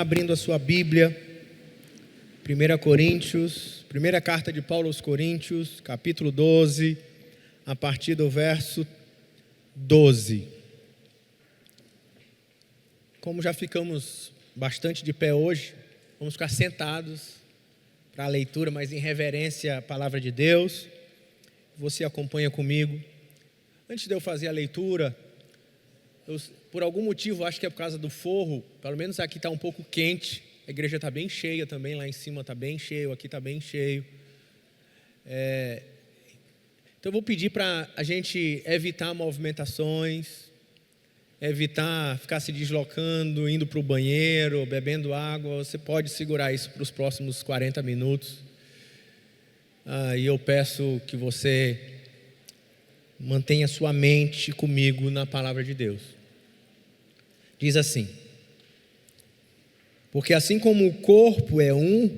está abrindo a sua Bíblia, 1 Coríntios, primeira carta de Paulo aos Coríntios, capítulo 12, a partir do verso 12. Como já ficamos bastante de pé hoje, vamos ficar sentados para a leitura, mas em reverência à palavra de Deus. Você acompanha comigo. Antes de eu fazer a leitura, por algum motivo, acho que é por causa do forro, pelo menos aqui está um pouco quente, a igreja está bem cheia também, lá em cima está bem cheio, aqui está bem cheio. Então eu vou pedir para a gente evitar movimentações, evitar ficar se deslocando, indo para o banheiro, bebendo água. Você pode segurar isso para os próximos 40 minutos. E eu peço que você mantenha sua mente comigo na palavra de Deus. Diz assim: porque assim como o corpo é um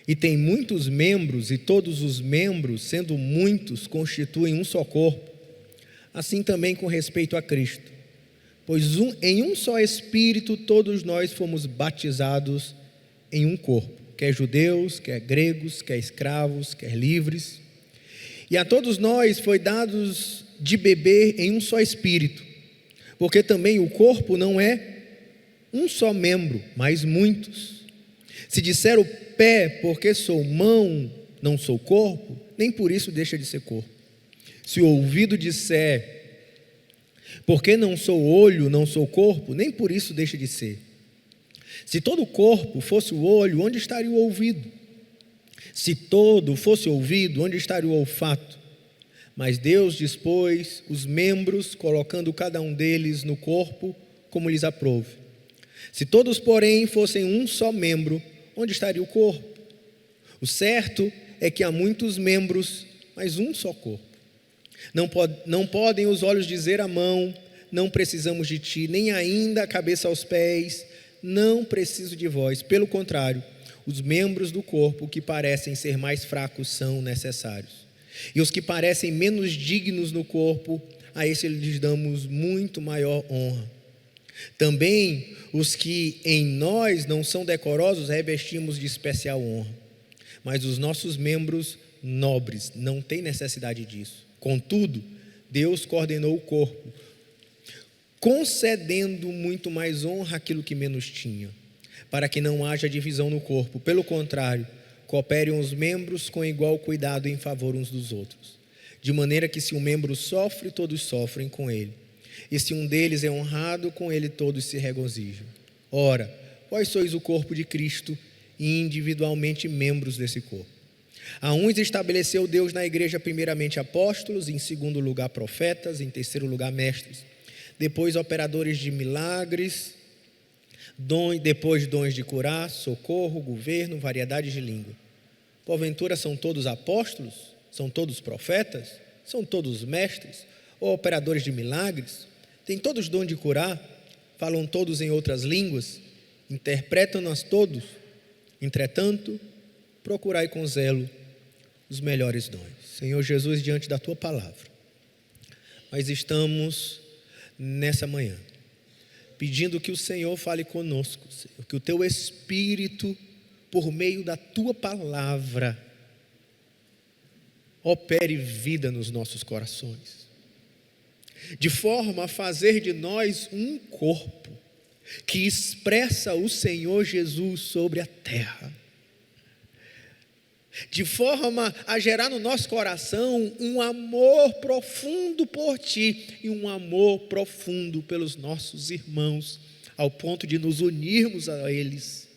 e tem muitos membros, e todos os membros, sendo muitos, constituem um só corpo, assim também com respeito a Cristo. Pois em um só Espírito todos nós fomos batizados em um corpo, quer judeus, quer gregos, quer escravos, quer livres. E a todos nós foi dados de beber em um só Espírito, porque também o corpo não é um só membro, mas muitos. Se disser o pé, porque sou mão, não sou corpo, nem por isso deixa de ser corpo. Se o ouvido disser, porque não sou olho, não sou corpo, nem por isso deixa de ser. Se todo o corpo fosse o olho, onde estaria o ouvido? Se todo fosse ouvido, onde estaria o olfato? Mas Deus dispôs os membros, colocando cada um deles no corpo, como lhes aprouve. Se todos, porém, fossem um só membro, onde estaria o corpo? O certo é que há muitos membros, mas um só corpo. Não podem os olhos dizer à mão, não precisamos de ti, nem ainda a cabeça aos pés, não preciso de vós. Pelo contrário, os membros do corpo que parecem ser mais fracos são necessários. E os que parecem menos dignos no corpo, a esses lhes damos muito maior honra. Também os que em nós não são decorosos revestimos de especial honra. Mas os nossos membros nobres não têm necessidade disso. Contudo, Deus coordenou o corpo, concedendo muito mais honra àquilo que menos tinha, para que não haja divisão no corpo. Pelo contrário, cooperem os membros com igual cuidado em favor uns dos outros. De maneira que se um membro sofre, todos sofrem com ele. E se um deles é honrado, com ele todos se regozijam. Ora, vós sois o corpo de Cristo e individualmente membros desse corpo. A uns estabeleceu Deus na igreja primeiramente apóstolos, em segundo lugar profetas, em terceiro lugar mestres, depois operadores de milagres, depois dons de curar, socorro, governo, variedade de língua. Porventura são todos apóstolos? São todos profetas? São todos mestres? Ou operadores de milagres? Têm todos dom de curar? Falam todos em outras línguas? Interpretam-nas todos? Entretanto, procurai com zelo os melhores dons. Senhor Jesus, diante da Tua palavra, nós estamos nessa manhã pedindo que o Senhor fale conosco, Senhor, que o Teu Espírito, por meio da Tua palavra, opere vida nos nossos corações, de forma a fazer de nós um corpo que expressa o Senhor Jesus sobre a terra, de forma a gerar no nosso coração um amor profundo por Ti e um amor profundo pelos nossos irmãos, ao ponto de nos unirmos a eles,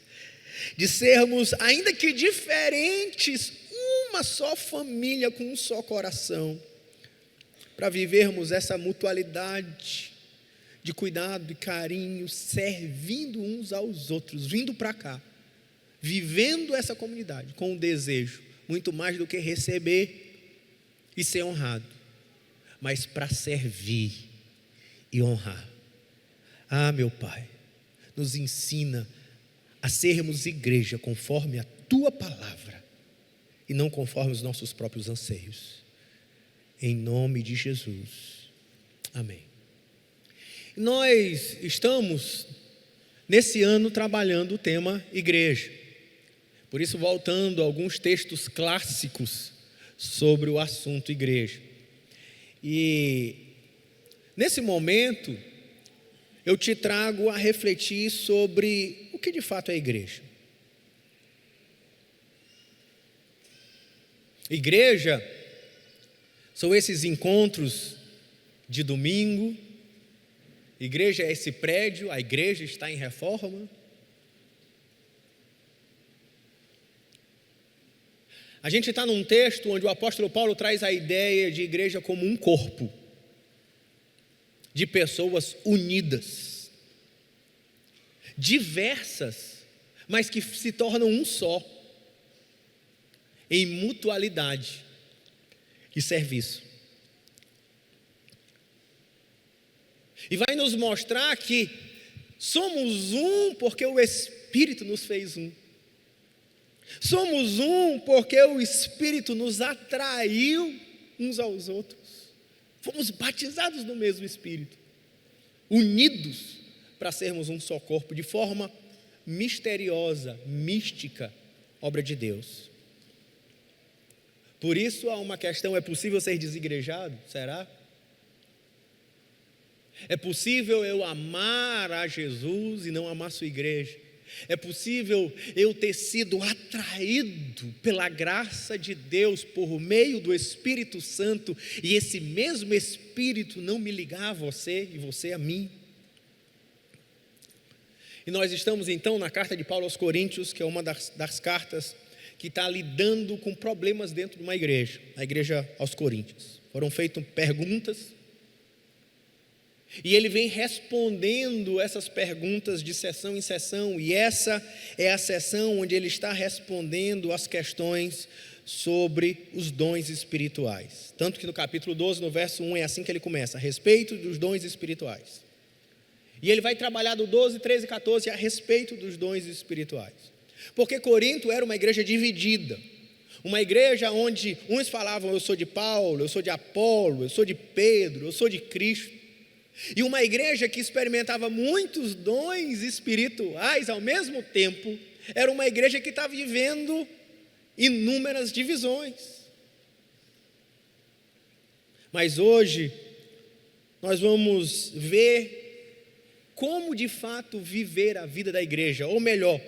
de sermos, ainda que diferentes, uma só família com um só coração, para vivermos essa mutualidade de cuidado e carinho, servindo uns aos outros, vindo para cá, vivendo essa comunidade com um desejo, muito mais do que receber e ser honrado, mas para servir e honrar. Meu Pai, nos ensina a sermos igreja conforme a Tua palavra e não conforme os nossos próprios anseios. Em nome de Jesus. Amém. Nós estamos nesse ano trabalhando o tema igreja. Por isso, voltando a alguns textos clássicos sobre o assunto igreja. E nesse momento, eu te trago a refletir sobre o que de fato é a igreja. Igreja são esses encontros de domingo. Igreja é esse prédio, a igreja está em reforma. A gente está num texto onde o apóstolo Paulo traz a ideia de igreja como um corpo de pessoas unidas, diversas, mas que se tornam um só, em mutualidade e serviço. E vai nos mostrar que somos um porque o Espírito nos fez um. Somos um porque o Espírito nos atraiu uns aos outros. Fomos batizados no mesmo Espírito, unidos para sermos um só corpo, de forma misteriosa, mística, obra de Deus. Por isso há uma questão: é possível ser desigrejado? Será? É possível eu amar a Jesus e não amar sua igreja? É possível eu ter sido atraído pela graça de Deus por meio do Espírito Santo e esse mesmo Espírito não me ligar a você e você a mim? E nós estamos então na carta de Paulo aos Coríntios, que é uma das cartas que está lidando com problemas dentro de uma igreja, a igreja aos Coríntios. Foram feitas perguntas e ele vem respondendo essas perguntas de sessão em sessão, e essa é a sessão onde ele está respondendo as questões sobre os dons espirituais. Tanto que no capítulo 12, no verso 1, é assim que ele começa: a respeito dos dons espirituais. E ele vai trabalhar do 12, 13 e 14 a respeito dos dons espirituais. Porque Corinto era uma igreja dividida, uma igreja onde uns falavam: eu sou de Paulo, eu sou de Apolo, eu sou de Pedro, eu sou de Cristo. E uma igreja que experimentava muitos dons espirituais ao mesmo tempo, era uma igreja que estava vivendo inúmeras divisões. Mas hoje, nós vamos ver como de fato viver a vida da igreja, ou melhor,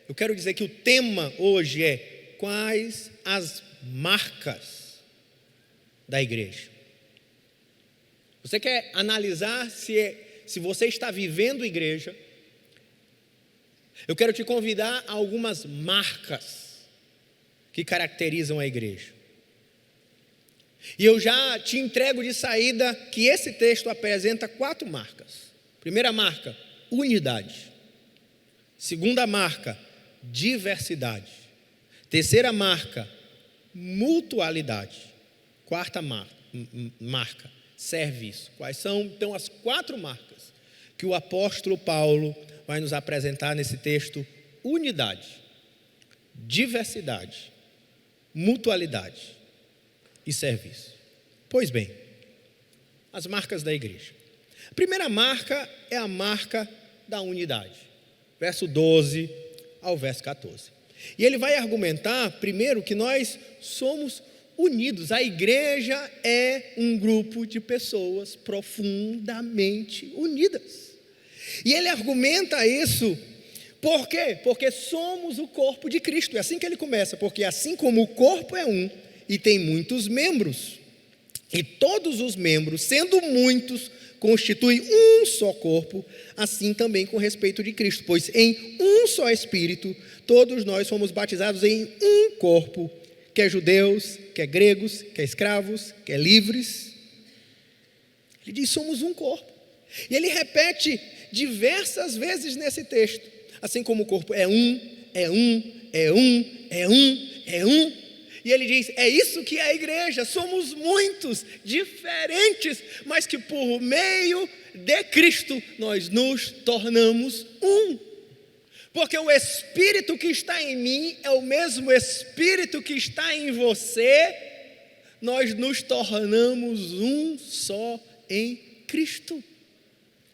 eu quero dizer que o tema hoje é: quais as marcas da igreja? Você quer analisar se você está vivendo igreja? Eu quero te convidar a algumas marcas que caracterizam a igreja. E eu já te entrego de saída que esse texto apresenta 4 marcas. Primeira marca: unidade. Segunda marca: diversidade. Terceira marca: mutualidade. Quarta marca: serviço. Quais são então as 4 marcas que o apóstolo Paulo vai nos apresentar nesse texto? Unidade, diversidade, mutualidade e serviço. Pois bem, as marcas da igreja. A primeira marca é a marca da unidade, verso 12 ao verso 14. E ele vai argumentar primeiro que nós somos unidos. A igreja é um grupo de pessoas profundamente unidas. E ele argumenta isso, por quê? Porque somos o corpo de Cristo. É assim que ele começa: porque assim como o corpo é um e tem muitos membros, e todos os membros, sendo muitos, constituem um só corpo, assim também com respeito de Cristo. Pois em um só Espírito, todos nós fomos batizados em um corpo, quer judeus, quer gregos, quer escravos, quer livres. Ele diz: somos um corpo. E ele repete diversas vezes nesse texto: assim como o corpo é um, é um, é um, é um, é um. E ele diz: é isso que é a igreja. Somos muitos, diferentes, mas que por meio de Cristo nós nos tornamos um. Porque o Espírito que está em mim é o mesmo Espírito que está em você. Nós nos tornamos um só em Cristo.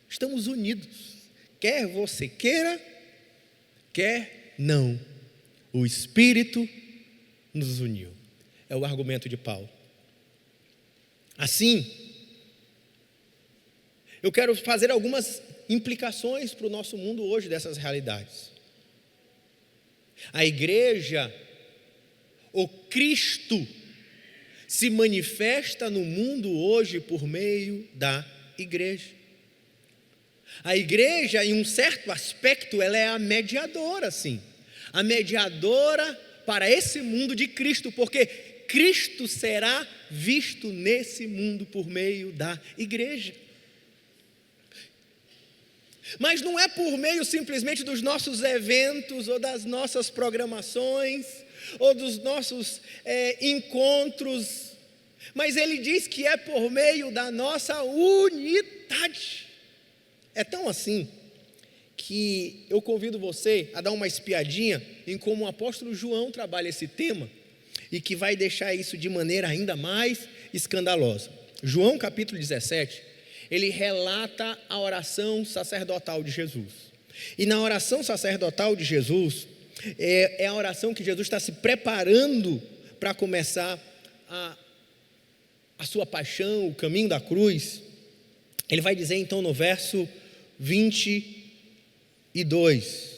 Estamos unidos. Quer você queira, quer não, o Espírito nos uniu. É o argumento de Paulo. Assim, eu quero fazer algumas implicações para o nosso mundo hoje dessas realidades. A igreja, o Cristo, se manifesta no mundo hoje por meio da igreja. A igreja, em um certo aspecto, ela é a mediadora, sim. A mediadora para esse mundo de Cristo, porque Cristo será visto nesse mundo por meio da igreja. Mas não é por meio simplesmente dos nossos eventos, ou das nossas programações, ou dos nossos encontros, mas ele diz que é por meio da nossa unidade. É tão assim que eu convido você a dar uma espiadinha em como o apóstolo João trabalha esse tema e que vai deixar isso de maneira ainda mais escandalosa. João capítulo 17, ele relata a oração sacerdotal de Jesus. E na oração sacerdotal de Jesus, é a oração que Jesus está se preparando para começar a sua paixão, o caminho da cruz. Ele vai dizer então no verso 22,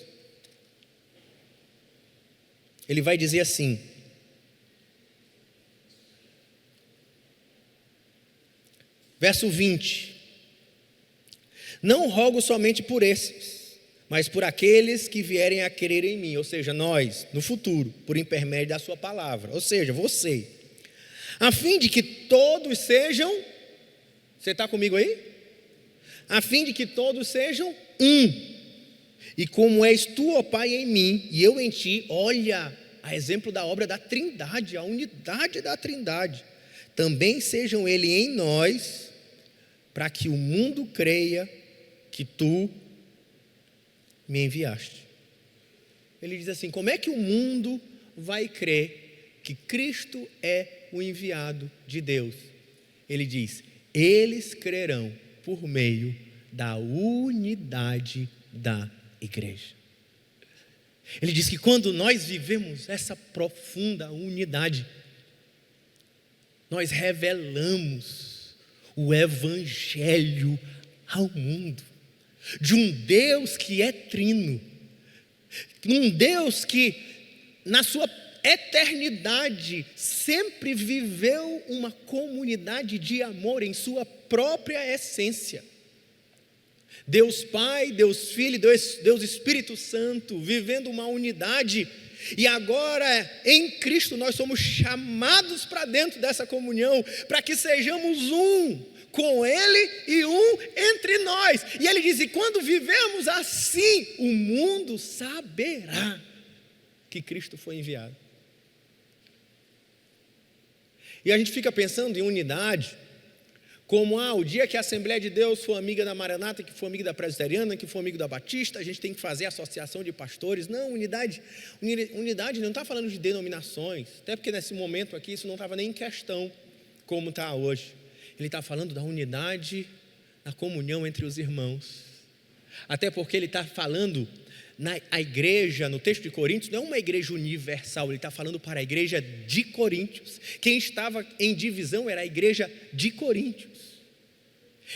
ele vai dizer assim: verso 20: não rogo somente por esses, mas por aqueles que vierem a crer em mim, ou seja, nós, no futuro, por intermédio da sua palavra, ou seja, você, a fim de que todos sejam, você está comigo aí? A fim de que todos sejam um, e como és tu, ó Pai, em mim, e eu em ti, olha, a exemplo da obra da Trindade, a unidade da Trindade, também sejam eles em nós, para que o mundo creia que tu me enviaste. Ele diz assim: como é que o mundo vai crer que Cristo é o enviado de Deus? Ele diz: eles crerão por meio da unidade da igreja. Ele diz que quando nós vivemos essa profunda unidade, nós revelamos o evangelho ao mundo, de um Deus que é trino, um Deus que na sua eternidade sempre viveu uma comunidade de amor em sua própria essência. Deus Pai, Deus Filho, Deus Espírito Santo, vivendo uma unidade, e agora em Cristo nós somos chamados para dentro dessa comunhão, para que sejamos um com Ele e um entre nós. E Ele diz: e quando vivemos assim, o mundo saberá que Cristo foi enviado. E a gente fica pensando em unidade como o dia que a Assembleia de Deus for amiga da Maranata, que for amiga da Presbiteriana, que for amigo da Batista, a gente tem que fazer associação de pastores. Não, unidade não está falando de denominações, até porque nesse momento aqui isso não estava nem em questão como está hoje. Ele está falando da unidade, da comunhão entre os irmãos, até porque ele está falando a igreja, no texto de Coríntios, não é uma igreja universal, ele está falando para a igreja de Coríntios. Quem estava em divisão era a igreja de Coríntios.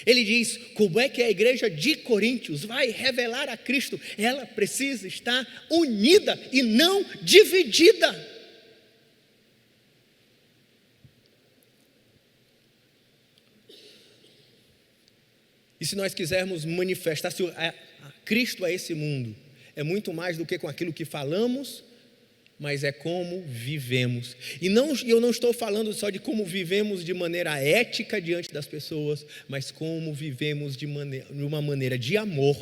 Ele diz: como é que a igreja de Coríntios vai revelar a Cristo? Ela precisa estar unida e não dividida. E se nós quisermos manifestar Cristo a esse mundo, é muito mais do que com aquilo que falamos, mas é como vivemos. E eu não estou falando só de como vivemos de maneira ética diante das pessoas, mas como vivemos de uma maneira de amor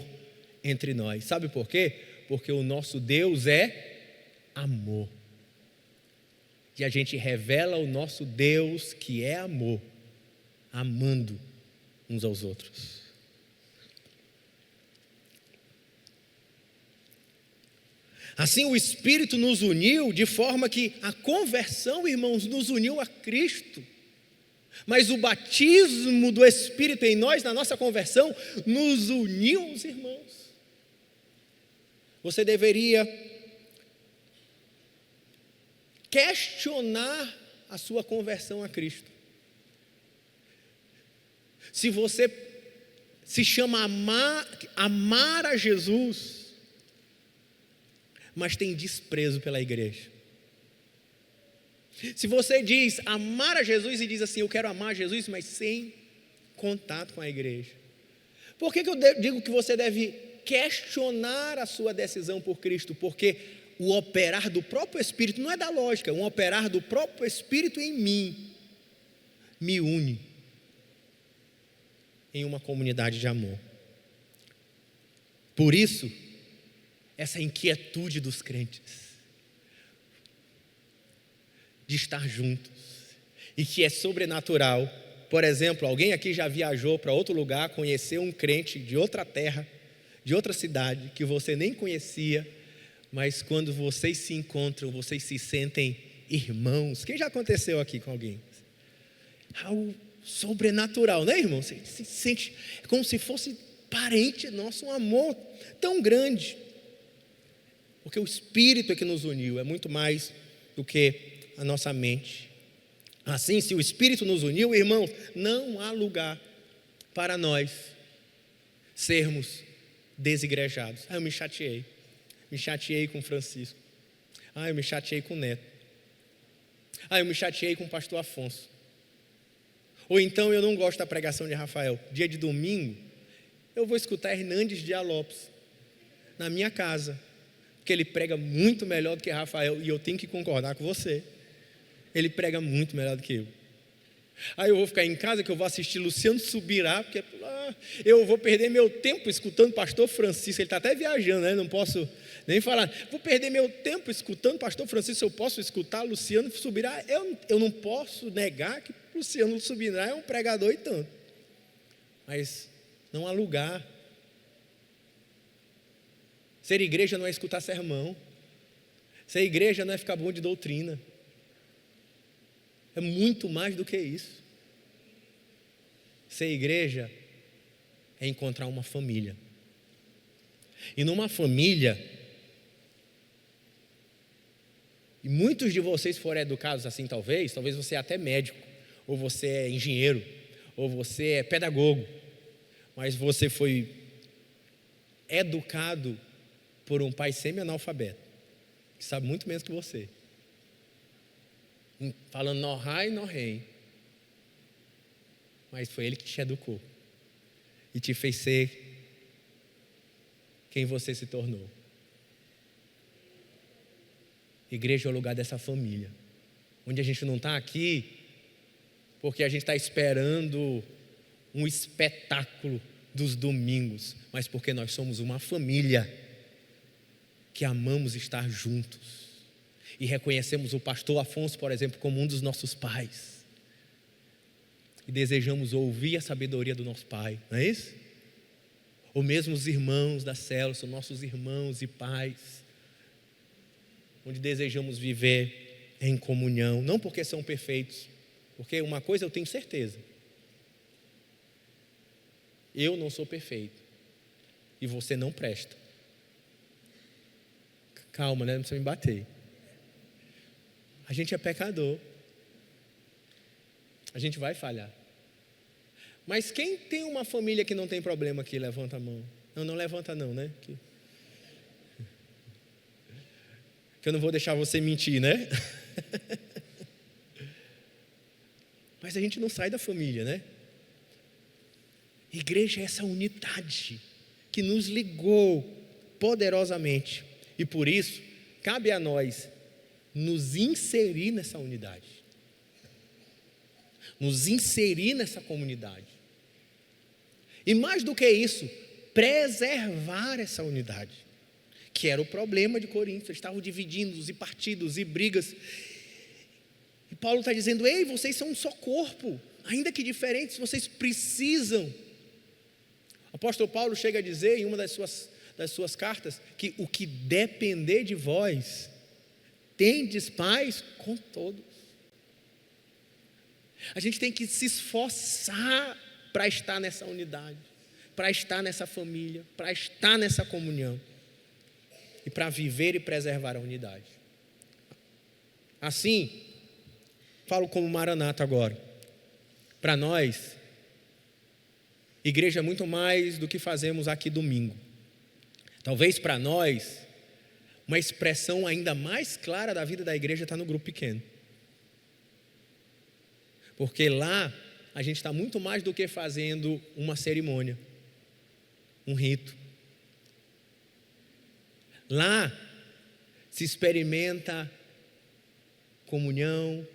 entre nós. Sabe por quê? Porque o nosso Deus é amor. E a gente revela o nosso Deus que é amor, amando uns aos outros. Assim o Espírito nos uniu de forma que a conversão, irmãos, nos uniu a Cristo. Mas o batismo do Espírito em nós, na nossa conversão, nos uniu aos irmãos. você deveria questionar a sua conversão a Cristo. Se você se chama amar a Jesus, mas tem desprezo pela igreja. Se você diz amar a Jesus e diz assim, eu quero amar Jesus, mas sem contato com a igreja. Por que eu digo que você deve questionar a sua decisão por Cristo? Porque o operar do próprio Espírito, não é da lógica, é um operar do próprio Espírito em mim, me une em uma comunidade de amor. Por isso, essa inquietude dos crentes de estar juntos e que é sobrenatural. Por exemplo, alguém aqui já viajou para outro lugar, conheceu um crente de outra terra, de outra cidade, que você nem conhecia, mas quando vocês se encontram, vocês se sentem irmãos. Quem já aconteceu aqui com alguém? Algo sobrenatural, né, irmão? Você se sente como se fosse parente nosso, um amor tão grande. Porque o Espírito é que nos uniu, é muito mais do que a nossa mente. Assim, se o Espírito nos uniu, irmãos, não há lugar para nós sermos desigrejados. Eu me chateei com o Francisco, eu me chateei com o Neto, eu me chateei com o pastor Afonso, ou então eu não gosto da pregação de Rafael. Dia de domingo eu vou escutar Hernandes de Lopes na minha casa, porque ele prega muito melhor do que Rafael, e eu tenho que concordar com você. Ele prega muito melhor do que eu. Aí eu vou ficar em casa, que eu vou assistir Luciano Subirá, porque eu vou perder meu tempo escutando pastor Francisco. Ele está até viajando, né? Não posso nem falar. Vou perder meu tempo escutando pastor Francisco. Eu posso escutar Luciano Subirá? Eu não posso negar que Luciano Subirá é um pregador e tanto. Mas não há lugar. Ser igreja não é escutar sermão. Ser igreja não é ficar bom de doutrina. É muito mais do que isso. Ser igreja é encontrar uma família. E numa família, e muitos de vocês foram educados assim talvez você é até médico, ou você é engenheiro, ou você é pedagogo, mas você foi educado por um pai semi-analfabeto, que sabe muito menos que você. Falando nó rai, nó rei. Mas foi ele que te educou e te fez ser quem você se tornou. Igreja é o lugar dessa família, onde a gente não está aqui porque a gente está esperando um espetáculo dos domingos, mas porque nós somos uma família que amamos estar juntos. E reconhecemos o pastor Afonso, por exemplo, como um dos nossos pais. E desejamos ouvir a sabedoria do nosso pai, não é isso? Ou mesmo os irmãos da célula, são nossos irmãos e pais, onde desejamos viver em comunhão, não porque são perfeitos, porque uma coisa eu tenho certeza: eu não sou perfeito, e você não presta. Calma, né? Não precisa me bater. A gente é pecador. A gente vai falhar. Mas quem tem uma família que não tem problema aqui, levanta a mão. Não levanta não, né? Que eu não vou deixar você mentir, né? Mas a gente não sai da família, né? Igreja é essa unidade que nos ligou poderosamente. E por isso, cabe a nós nos inserir nessa unidade, nos inserir nessa comunidade, e mais do que isso, preservar essa unidade, que era o problema de Corinto. Eles estavam dividindo e partidos e brigas, e Paulo está dizendo: ei, vocês são um só corpo, ainda que diferentes, vocês precisam. O apóstolo Paulo chega a dizer em uma das suas cartas, que o que depender de vós, tendes paz com todos. A gente tem que se esforçar para estar nessa unidade, para estar nessa família, para estar nessa comunhão. e para viver e preservar a unidade. Assim, falo como Maranata agora. Para nós, igreja é muito mais do que fazemos aqui domingo. Talvez para nós, uma expressão ainda mais clara da vida da igreja está no grupo pequeno. Porque lá, a gente está muito mais do que fazendo uma cerimônia, um rito. Lá, se experimenta comunhão,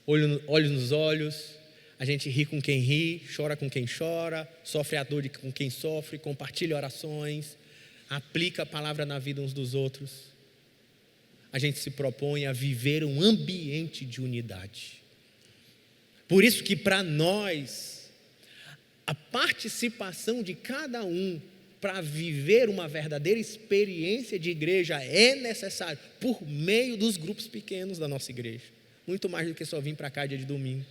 olhos nos olhos, a gente ri com quem ri, chora com quem chora, sofre a dor com quem sofre, compartilha orações, aplica a palavra na vida uns dos outros. A gente se propõe a viver um ambiente de unidade. Por isso que para nós, a participação de cada um para viver uma verdadeira experiência de igreja é necessário por meio dos grupos pequenos da nossa igreja. Muito mais do que só vir para cá dia de domingo.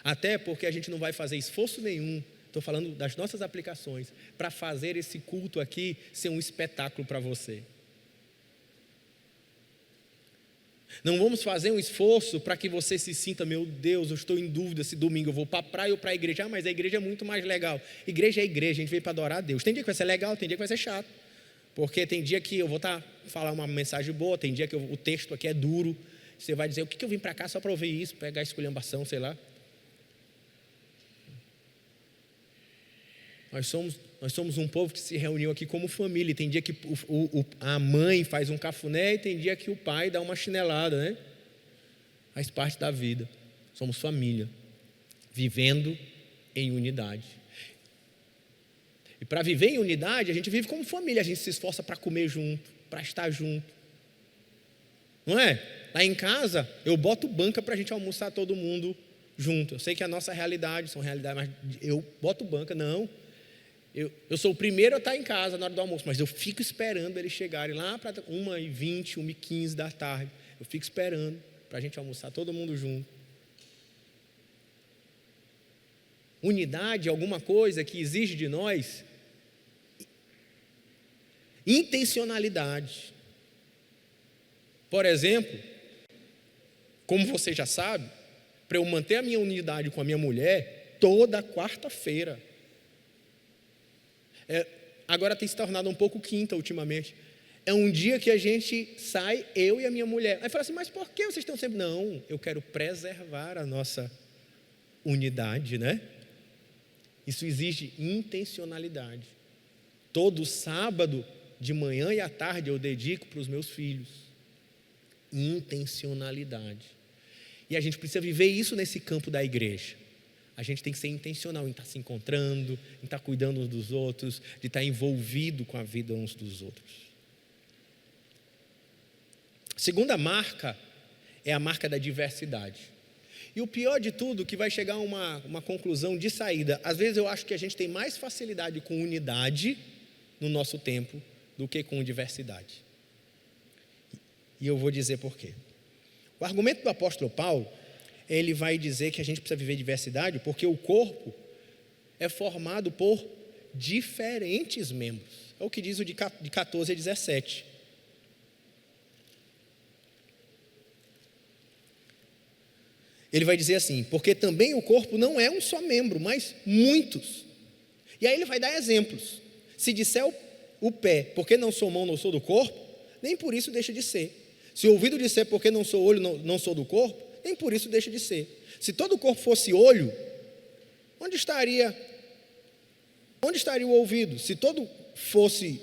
Até porque a gente não vai fazer esforço nenhum, estou falando das nossas aplicações, para fazer esse culto aqui ser um espetáculo para você. Não vamos fazer um esforço para que você se sinta, meu Deus, eu estou em dúvida se domingo eu vou para a praia ou para a igreja. Mas a igreja é muito mais legal. Igreja é igreja, a gente veio para adorar a Deus. Tem dia que vai ser legal, tem dia que vai ser chato. Porque tem dia que eu vou falar uma mensagem boa, tem dia que o texto aqui é duro. Você vai dizer, o que eu vim para cá só para ouvir isso, pegar esculhambação, sei lá. Nós somos um povo que se reuniu aqui como família. Tem dia que a mãe faz um cafuné e tem dia que o pai dá uma chinelada, né? Faz parte da vida. Somos família, vivendo em unidade. E para viver em unidade, a gente vive como família. A gente se esforça para comer junto, para estar junto. Não é? Lá em casa, eu boto banca para a gente almoçar todo mundo junto. Eu sei que a nossa realidade são realidades, mas eu boto banca, não. Eu sou o primeiro a estar em casa na hora do almoço, mas eu fico esperando eles chegarem lá para 1h20, 1h15 da tarde. Eu fico esperando para a gente almoçar todo mundo junto. Unidade é alguma coisa que exige de nós intencionalidade. Por exemplo, como você já sabe, para eu manter a minha unidade com a minha mulher, toda quarta-feira. Agora tem se tornado um pouco quinta ultimamente. É um dia que a gente sai, eu e a minha mulher. Aí fala assim, mas por que vocês estão sempre... Não, eu quero preservar a nossa unidade, né? Isso exige intencionalidade. Todo sábado, de manhã e à tarde, eu dedico para os meus filhos. Intencionalidade. E a gente precisa viver isso nesse campo da igreja. A gente tem que ser intencional em estar se encontrando, em estar cuidando uns dos outros, de estar envolvido com a vida uns dos outros. A segunda marca é a marca da diversidade. E o pior de tudo, que vai chegar a uma conclusão de saída. Às vezes eu acho que a gente tem mais facilidade com unidade no nosso tempo do que com diversidade. E eu vou dizer por quê. O argumento do apóstolo Paulo, ele vai dizer que a gente precisa viver diversidade porque o corpo é formado por diferentes membros. É o que diz o de 14 a 17. Ele vai dizer assim, porque também o corpo não é um só membro, mas muitos. E aí ele vai dar exemplos. Se disser o pé, porque não sou mão, não sou do corpo, nem por isso deixa de ser. Se o ouvido disser, porque não sou olho, não sou do corpo, nem por isso deixa de ser. Se todo o corpo fosse olho, onde estaria o ouvido? Se todo fosse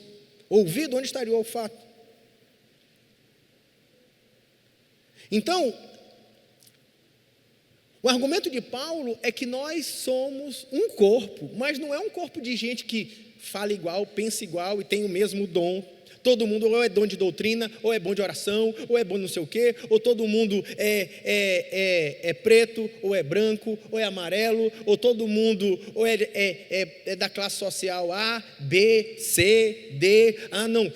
ouvido, onde estaria o olfato? Então, o argumento de Paulo é que nós somos um corpo, mas não é um corpo de gente que fala igual, pensa igual e tem o mesmo dom. Todo mundo ou é dom de doutrina, ou é bom de oração, ou é bom de não sei o quê, ou todo mundo é preto, ou é branco, ou é amarelo, ou todo mundo ou é da classe social A, B, C, D. Ah, não,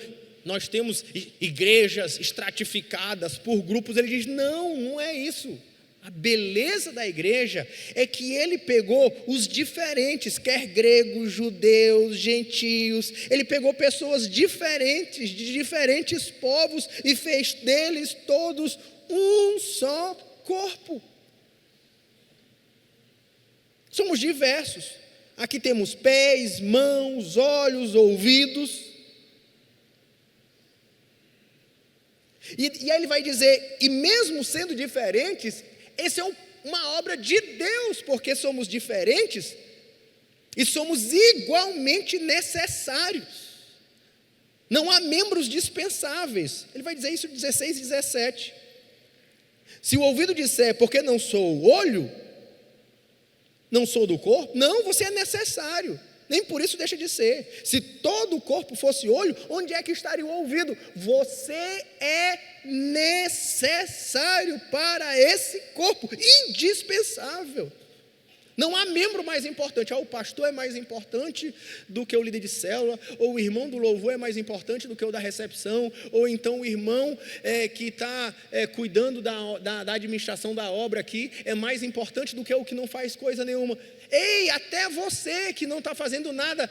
nós temos igrejas estratificadas por grupos. Ele diz, não é isso. A beleza da igreja é que ele pegou os diferentes, quer gregos, judeus, gentios, ele pegou pessoas diferentes, de diferentes povos, e fez deles todos um só corpo. Somos diversos. Aqui temos pés, mãos, olhos, ouvidos. E aí ele vai dizer, e mesmo sendo diferentes, essa é uma obra de Deus, porque somos diferentes e somos igualmente necessários. Não há membros dispensáveis. Ele vai dizer isso em 16 e 17. Se o ouvido disser, porque não sou o olho, não sou do corpo, não, você é necessário. Nem por isso deixa de ser. Se todo o corpo fosse olho, onde é que estaria o ouvido? Você é necessário para esse corpo, indispensável. Não há membro mais importante. O pastor é mais importante do que o líder de célula, ou o irmão do louvor é mais importante do que o da recepção, ou então o irmão que está cuidando da administração da obra aqui é mais importante do que o que não faz coisa nenhuma. Ei, até você que não está fazendo nada,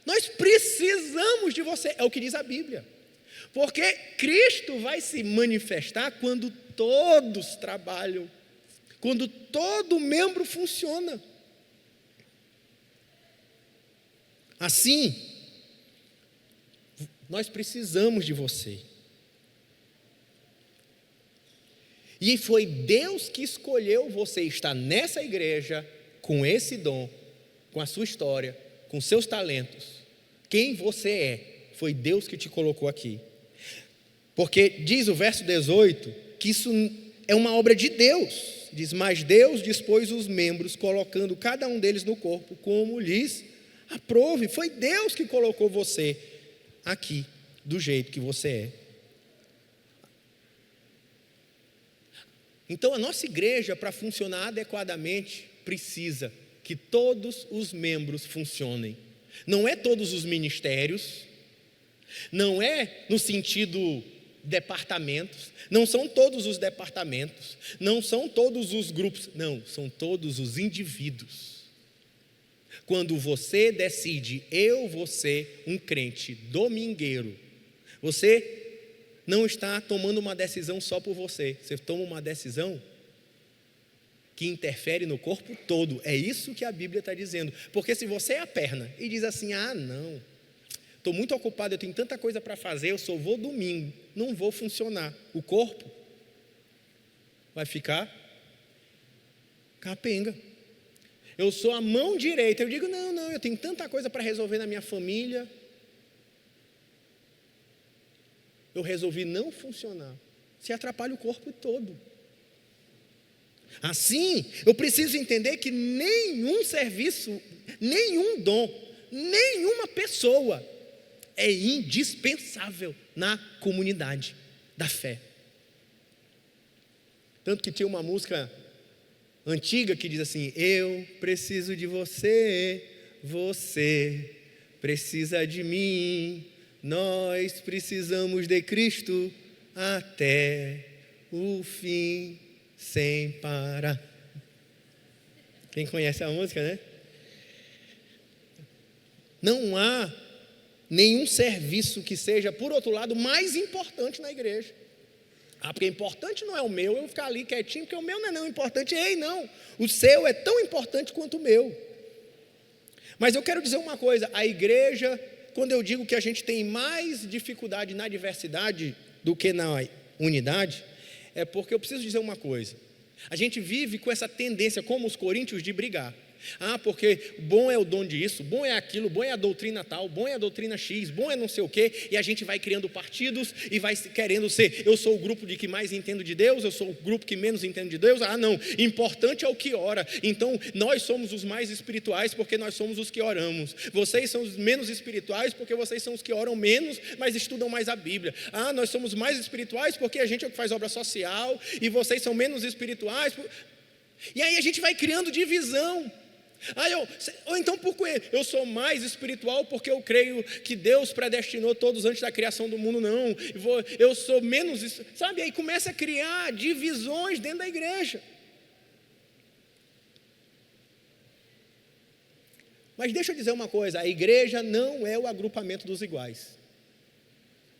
nós precisamos de você, é o que diz a Bíblia. Porque Cristo vai se manifestar quando todos trabalham, quando todo membro funciona. Assim, nós precisamos de você. E foi Deus que escolheu você estar nessa igreja, com esse dom, com a sua história, com seus talentos. Quem você é, foi Deus que te colocou aqui. Porque diz o verso 18, que isso é uma obra de Deus. Diz, mas Deus dispôs os membros, colocando cada um deles no corpo, como lhes aprouve. Foi Deus que colocou você aqui, do jeito que você é. Então a nossa igreja, para funcionar adequadamente, precisa que todos os membros funcionem. Não é todos os ministérios, não é no sentido departamentos, não são todos os departamentos, não são todos os grupos, não, são todos os indivíduos. Quando você decide, eu vou ser um crente domingueiro, você não está tomando uma decisão só por você, você toma uma decisão que interfere no corpo todo. É isso que a Bíblia está dizendo. Porque se você é a perna e diz assim, não, estou muito ocupado, eu tenho tanta coisa para fazer, eu só vou domingo, não vou funcionar. O corpo vai ficar capenga. Eu sou a mão direita, eu digo, não, eu tenho tanta coisa para resolver na minha família. Eu resolvi não funcionar. Se atrapalha o corpo todo. Assim, eu preciso entender que nenhum serviço, nenhum dom, nenhuma pessoa é indispensável na comunidade da fé. Tanto que tinha uma música antiga que diz assim, eu preciso de você, você precisa de mim, nós precisamos de Cristo até o fim, sem parar. Quem conhece a música, né? Não há nenhum serviço que seja, por outro lado, mais importante na igreja. Porque importante não é o meu, eu ficar ali quietinho, porque o meu não é importante. Ei, não, o seu é tão importante quanto o meu. Mas eu quero dizer uma coisa, a igreja, quando eu digo que a gente tem mais dificuldade na diversidade do que na unidade, é porque eu preciso dizer uma coisa, a gente vive com essa tendência, como os coríntios, de brigar. Porque bom é o dom disso, bom é aquilo, bom é a doutrina tal, bom é a doutrina X, bom é não sei o quê, e a gente vai criando partidos e vai querendo ser, eu sou o grupo de que mais entendo de Deus, eu sou o grupo que menos entendo de Deus, não, importante é o que ora, então nós somos os mais espirituais porque nós somos os que oramos, vocês são os menos espirituais porque vocês são os que oram menos, mas estudam mais a Bíblia, nós somos mais espirituais porque a gente é o que faz obra social, e vocês são menos espirituais, e aí a gente vai criando divisão. Ou então porque eu sou mais espiritual porque eu creio que Deus predestinou todos antes da criação do mundo, não, eu sou menos, sabe, aí começa a criar divisões dentro da igreja. Mas deixa eu dizer uma coisa, a igreja não é o agrupamento dos iguais.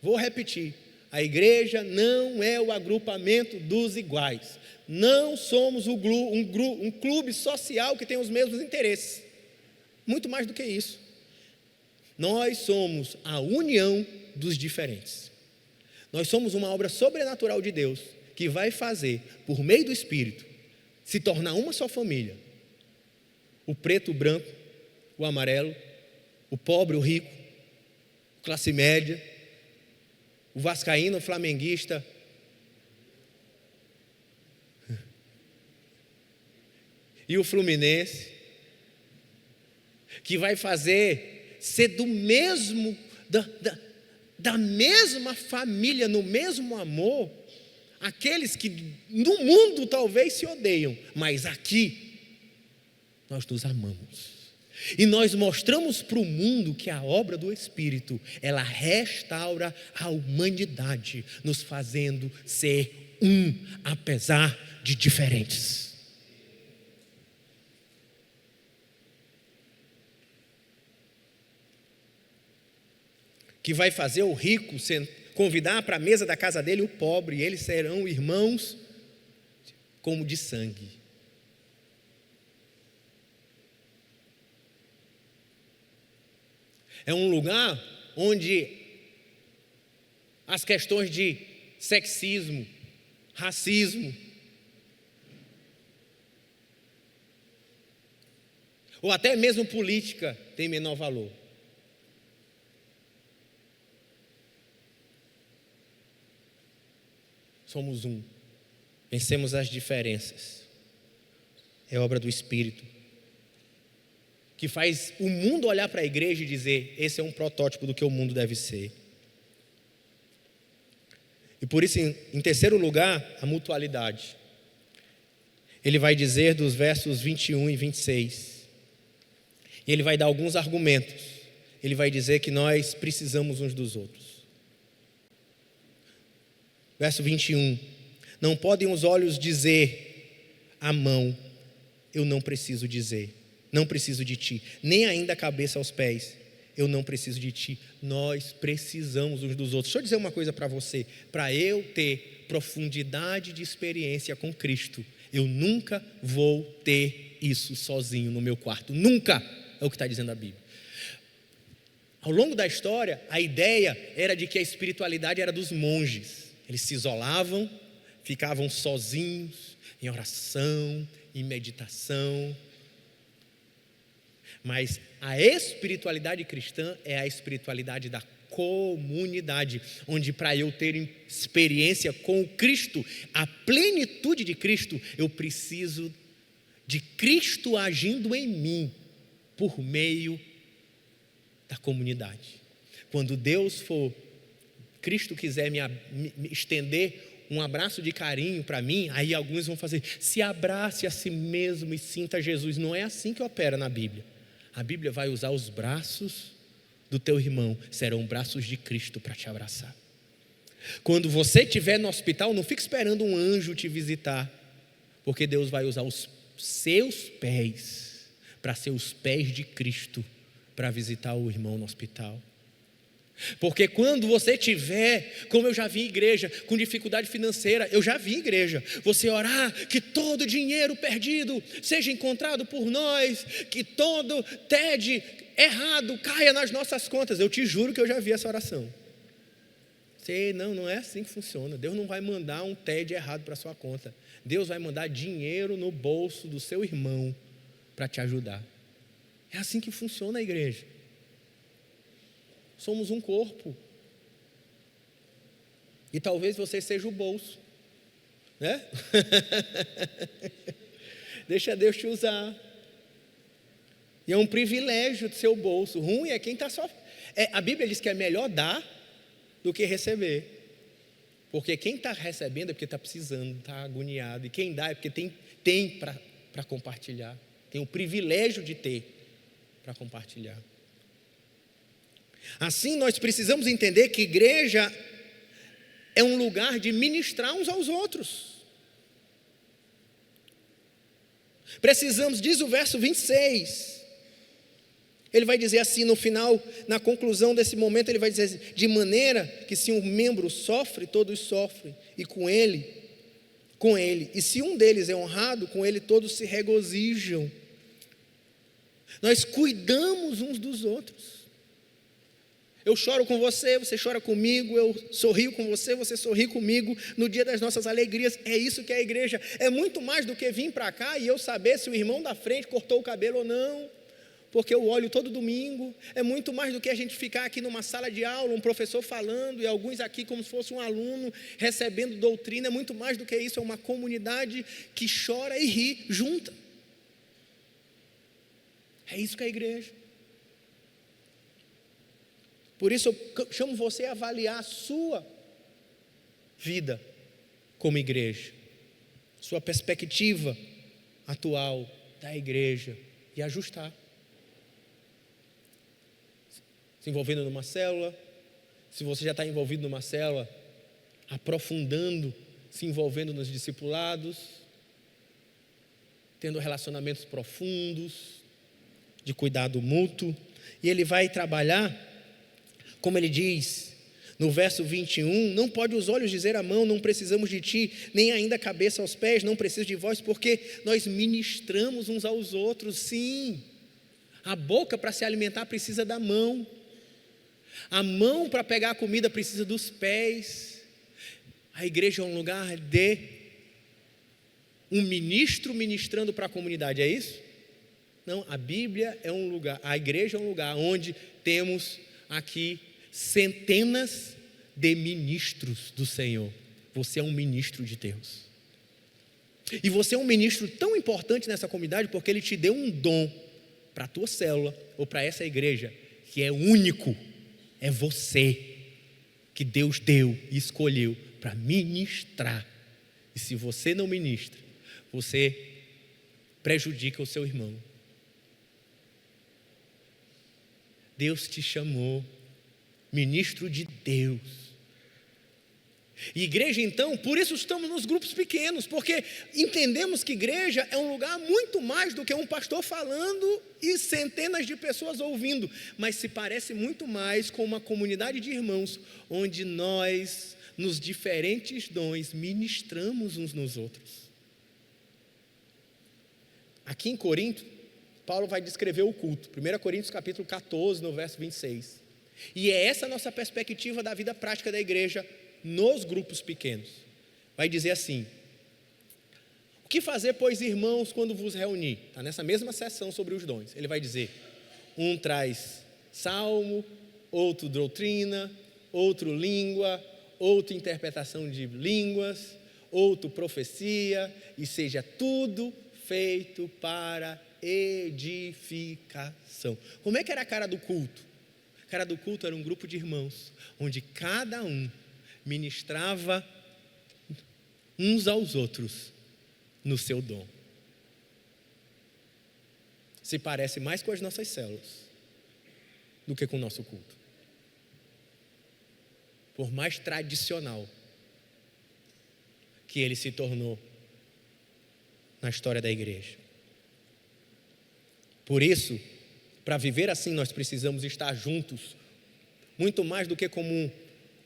Vou repetir, a igreja não é o agrupamento dos iguais. Não somos um clube social que tem os mesmos interesses. Muito mais do que isso. Nós somos a união dos diferentes. Nós somos uma obra sobrenatural de Deus, que vai fazer, por meio do Espírito, se tornar uma só família. O preto, o branco, o amarelo, o pobre, o rico, classe média, o vascaíno, o flamenguista, e o fluminense, que vai fazer ser do mesmo, da mesma família, no mesmo amor, aqueles que no mundo talvez se odeiam, mas aqui nós nos amamos. E nós mostramos para o mundo que a obra do Espírito, ela restaura a humanidade, nos fazendo ser um, apesar de diferentes. Que vai fazer o rico convidar para a mesa da casa dele o pobre, e eles serão irmãos como de sangue. É um lugar onde as questões de sexismo, racismo, ou até mesmo política tem menor valor. Somos um. Vencemos as diferenças. É obra do Espírito, que faz o mundo olhar para a igreja e dizer: esse é um protótipo do que o mundo deve ser. E por isso, em terceiro lugar, a mutualidade. Ele vai dizer dos versos 21 e 26. E ele vai dar alguns argumentos. Ele vai dizer que nós precisamos uns dos outros. Verso 21. Não podem os olhos dizer à mão: eu não preciso dizer. Não preciso de ti, nem ainda a cabeça aos pés, eu não preciso de ti. Nós precisamos uns dos outros. Deixa eu dizer uma coisa para você, para eu ter profundidade de experiência com Cristo, eu nunca vou ter isso sozinho no meu quarto, nunca, é o que está dizendo a Bíblia. Ao longo da história, a ideia era de que a espiritualidade era dos monges, eles se isolavam, ficavam sozinhos, em oração, em meditação. Mas a espiritualidade cristã é a espiritualidade da comunidade, onde para eu ter experiência com Cristo, a plenitude de Cristo, eu preciso de Cristo agindo em mim, por meio da comunidade. Quando Cristo quiser me estender um abraço de carinho para mim, aí alguns vão fazer: se abrace a si mesmo e sinta Jesus. Não é assim que opera na Bíblia. A Bíblia vai usar os braços do teu irmão, serão braços de Cristo para te abraçar. Quando você estiver no hospital, não fique esperando um anjo te visitar, porque Deus vai usar os seus pés para ser os pés de Cristo para visitar o irmão no hospital. Porque quando você tiver, como eu já vi igreja, com dificuldade financeira, eu já vi igreja, você orar que todo dinheiro perdido seja encontrado por nós, que todo TED errado caia nas nossas contas. Eu te juro que eu já vi essa oração. Não é assim que funciona. Deus não vai mandar um TED errado para a sua conta. Deus vai mandar dinheiro no bolso do seu irmão para te ajudar. É assim que funciona a igreja. Somos um corpo. E talvez você seja o bolso, né? Deixa Deus te usar. E é um privilégio de ser o bolso. Ruim é quem está só. A Bíblia diz que é melhor dar do que receber. Porque quem está recebendo é porque está precisando, está agoniado. E quem dá é porque tem para compartilhar. Tem o privilégio de ter para compartilhar. Assim, nós precisamos entender que igreja é um lugar de ministrar uns aos outros. Precisamos, diz o verso 26, Ele vai dizer assim no final, na conclusão desse momento, ele vai dizer assim, de maneira que se um membro sofre, todos sofrem, e com ele, e se um deles é honrado, com ele todos se regozijam. Nós cuidamos uns dos outros. Eu choro com você, você chora comigo, eu sorrio com você, você sorri comigo no dia das nossas alegrias. É isso que é a igreja. É muito mais do que vir para cá e eu saber se o irmão da frente cortou o cabelo ou não, porque eu olho todo domingo. É muito mais do que a gente ficar aqui numa sala de aula, um professor falando e alguns aqui como se fosse um aluno recebendo doutrina. É muito mais do que isso, é uma comunidade que chora e ri junta. É isso que é a igreja. Por isso eu chamo você a avaliar a sua vida como igreja, sua perspectiva atual da igreja e ajustar. Se envolvendo numa célula, se você já está envolvido numa célula, aprofundando, se envolvendo nos discipulados, tendo relacionamentos profundos, de cuidado mútuo, e ele vai trabalhar, como ele diz no verso 21, não pode os olhos dizer à mão, não precisamos de ti, nem ainda a cabeça aos pés, não preciso de vós, porque nós ministramos uns aos outros. Sim, a boca para se alimentar precisa da mão, a mão para pegar a comida precisa dos pés. A igreja é um lugar de um ministro ministrando para a comunidade, é isso? Não, a Bíblia é um lugar, a igreja é um lugar onde temos aqui centenas de ministros do Senhor. Você é um ministro de Deus. E você é um ministro tão importante nessa comunidade porque Ele te deu um dom para a tua célula ou para essa igreja, que é único. É você que Deus deu e escolheu para ministrar. E se você não ministra, você prejudica o seu irmão. Deus te chamou, ministro de Deus. E igreja então, por isso estamos nos grupos pequenos, porque entendemos que igreja é um lugar muito mais do que um pastor falando e centenas de pessoas ouvindo, mas se parece muito mais com uma comunidade de irmãos, onde nós, nos diferentes dons, ministramos uns nos outros. Aqui em Corinto, Paulo vai descrever o culto, 1 Coríntios capítulo 14, no verso 26. E é essa a nossa perspectiva da vida prática da igreja nos grupos pequenos. Vai dizer assim: o que fazer, pois, irmãos, quando vos reunir? Está nessa mesma sessão sobre os dons. Ele vai dizer, um traz salmo, outro doutrina, outro língua, outro interpretação de línguas, outro profecia, e seja tudo feito para edificação. Como é que era a cara do culto? A cara do culto era um grupo de irmãos, onde cada um ministrava uns aos outros no seu dom. Se parece mais com as nossas células do que com o nosso culto. Por mais tradicional que ele se tornou na história da igreja. Por isso, para viver assim, nós precisamos estar juntos, muito mais do que como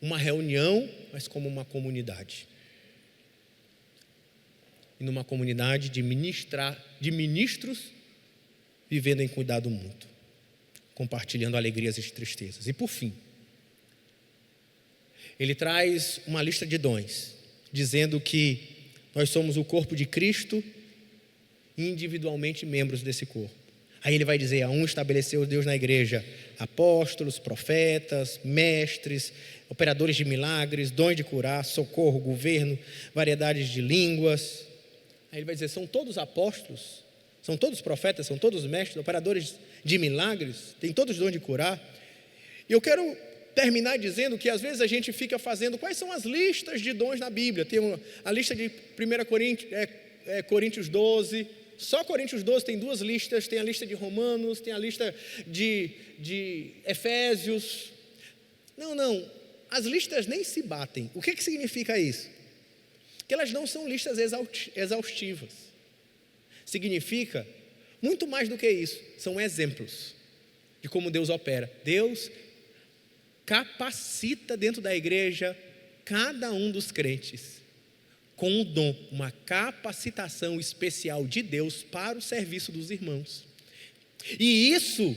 uma reunião, mas como uma comunidade. E numa comunidade de ministros, vivendo em cuidado mútuo, compartilhando alegrias e tristezas. E por fim, ele traz uma lista de dons, dizendo que nós somos o corpo de Cristo e individualmente membros desse corpo. Aí ele vai dizer, a um estabeleceu Deus na igreja apóstolos, profetas, mestres, operadores de milagres, dons de curar, socorro, governo, variedades de línguas. Aí ele vai dizer, são todos apóstolos, são todos profetas, são todos mestres, operadores de milagres, tem todos dons de curar. E eu quero terminar dizendo que às vezes a gente fica fazendo, quais são as listas de dons na Bíblia? Tem a lista de 1 Coríntios 12, só Coríntios 12 tem duas listas, tem a lista de Romanos, tem a lista de Efésios. Não, as listas nem se batem. O que significa isso? Que elas não são listas exaustivas. Significa muito mais do que isso, são exemplos. de como Deus opera. Deus capacita dentro da igreja cada um dos crentes com um dom, uma capacitação especial de Deus para o serviço dos irmãos. E isso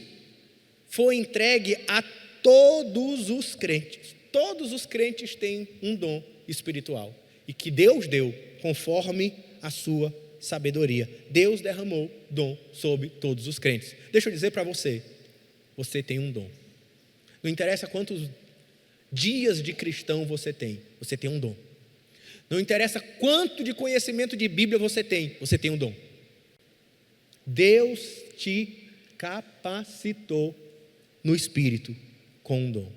foi entregue a todos os crentes. Todos os crentes têm um dom espiritual e que Deus deu conforme a sua sabedoria. Deus derramou dom sobre todos os crentes. Deixa eu dizer para você, você tem um dom. Não interessa quantos dias de cristão você tem um dom. Não interessa quanto de conhecimento de Bíblia você tem um dom. Deus te capacitou no Espírito com um dom.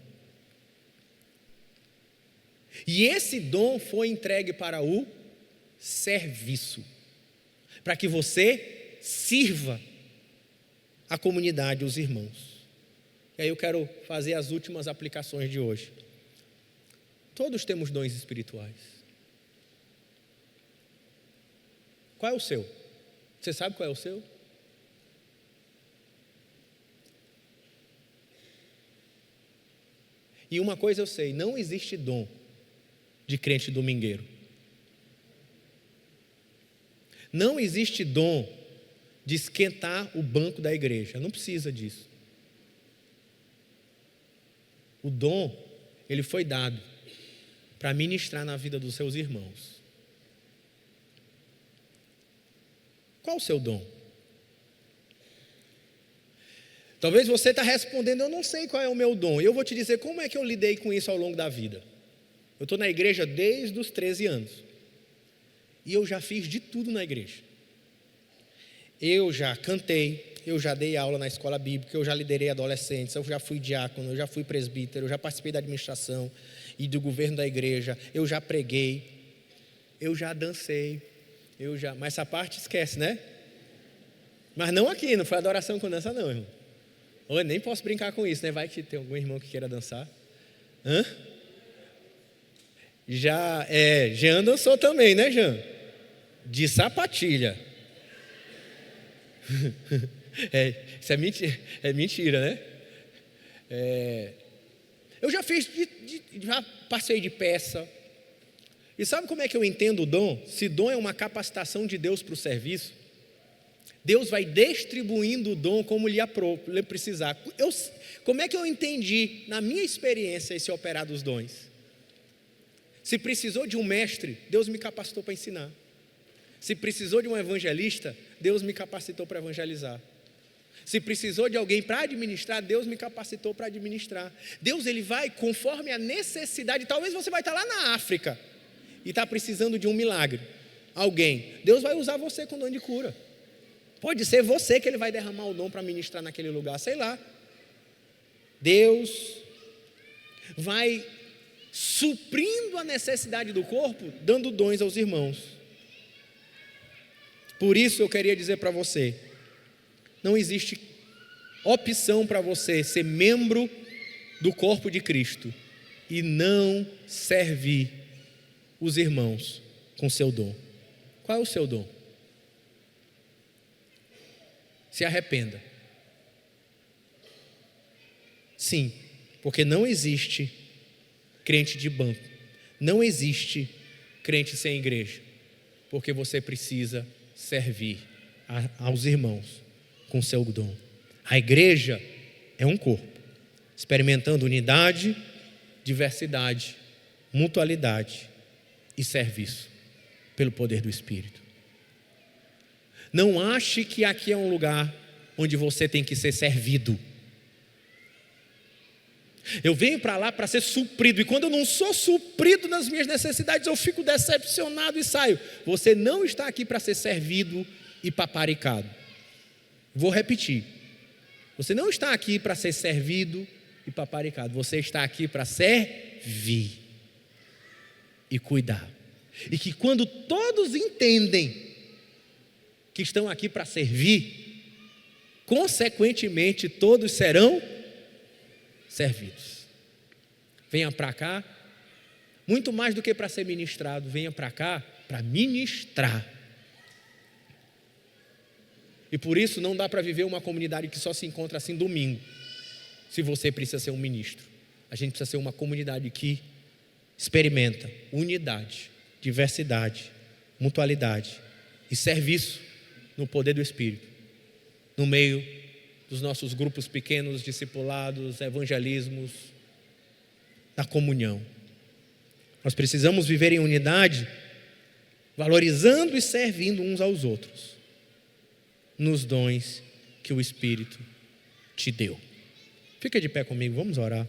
E esse dom foi entregue para o serviço, para que você sirva a comunidade, os irmãos. E aí eu quero fazer as últimas aplicações de hoje. Todos temos dons espirituais. Qual é o seu? Você sabe qual é o seu? E uma coisa eu sei, não existe dom de crente domingueiro. Não existe dom de esquentar o banco da igreja, não precisa disso. O dom, ele foi dado para ministrar na vida dos seus irmãos. Qual o seu dom? Talvez você está respondendo, eu não sei qual é o meu dom. Eu vou te dizer como é que eu lidei com isso ao longo da vida. Eu estou na igreja desde os 13 anos. E eu já fiz de tudo na igreja. Eu já cantei, eu já dei aula na escola bíblica, eu já liderei adolescentes, eu já fui diácono, eu já fui presbítero, eu já participei da administração e do governo da igreja, eu já preguei, eu já dancei, mas essa parte esquece, né? Mas não aqui, não foi adoração com dança não, irmão. Eu nem posso brincar com isso, né? Vai que tem algum irmão que queira dançar. Jean dançou também, né, Jean? De sapatilha. Isso é mentira, né? Eu já fiz, já passei de peça. E sabe como é que eu entendo o dom? Se dom é uma capacitação de Deus para o serviço, Deus vai distribuindo o dom como lhe precisar. Como é que eu entendi, na minha experiência, esse operar dos dons? Se precisou de um mestre, Deus me capacitou para ensinar. Se precisou de um evangelista, Deus me capacitou para evangelizar. Se precisou de alguém para administrar, Deus me capacitou para administrar. Deus, ele vai conforme a necessidade. Talvez você vai estar lá na África e está precisando de um milagre. Deus vai usar você com dom de cura. Pode ser você que ele vai derramar o dom para ministrar naquele lugar, sei lá. Deus vai suprindo a necessidade do corpo, dando dons aos irmãos. Por isso eu queria dizer para você, não existe opção para você ser membro do corpo de Cristo e não servir os irmãos com seu dom. Qual é o seu dom? Se arrependa. Sim, porque não existe crente de banco, não existe crente sem igreja, porque você precisa servir aos irmãos com seu dom. A igreja é um corpo, experimentando unidade, diversidade, mutualidade e serviço pelo poder do Espírito. Não ache que aqui é um lugar onde você tem que ser servido. Eu venho para lá para ser suprido, e quando eu não sou suprido nas minhas necessidades, eu fico decepcionado e saio. Você não está aqui para ser servido e paparicado. Vou repetir. Você não está aqui para ser servido e paparicado. Você está aqui para servir e cuidar. E que quando todos entendem que estão aqui para servir, consequentemente todos serão servidos. Venha para cá, muito mais do que para ser ministrado, venha para cá para ministrar. E por isso não dá para viver uma comunidade que só se encontra assim domingo. se você precisa ser um ministro. A gente precisa ser uma comunidade que experimenta unidade, diversidade, mutualidade e serviço no poder do Espírito, no meio dos nossos grupos pequenos, discipulados, evangelismos, da comunhão. Nós precisamos viver em unidade, valorizando e servindo uns aos outros, nos dons que o Espírito te deu. Fica de pé comigo, vamos orar.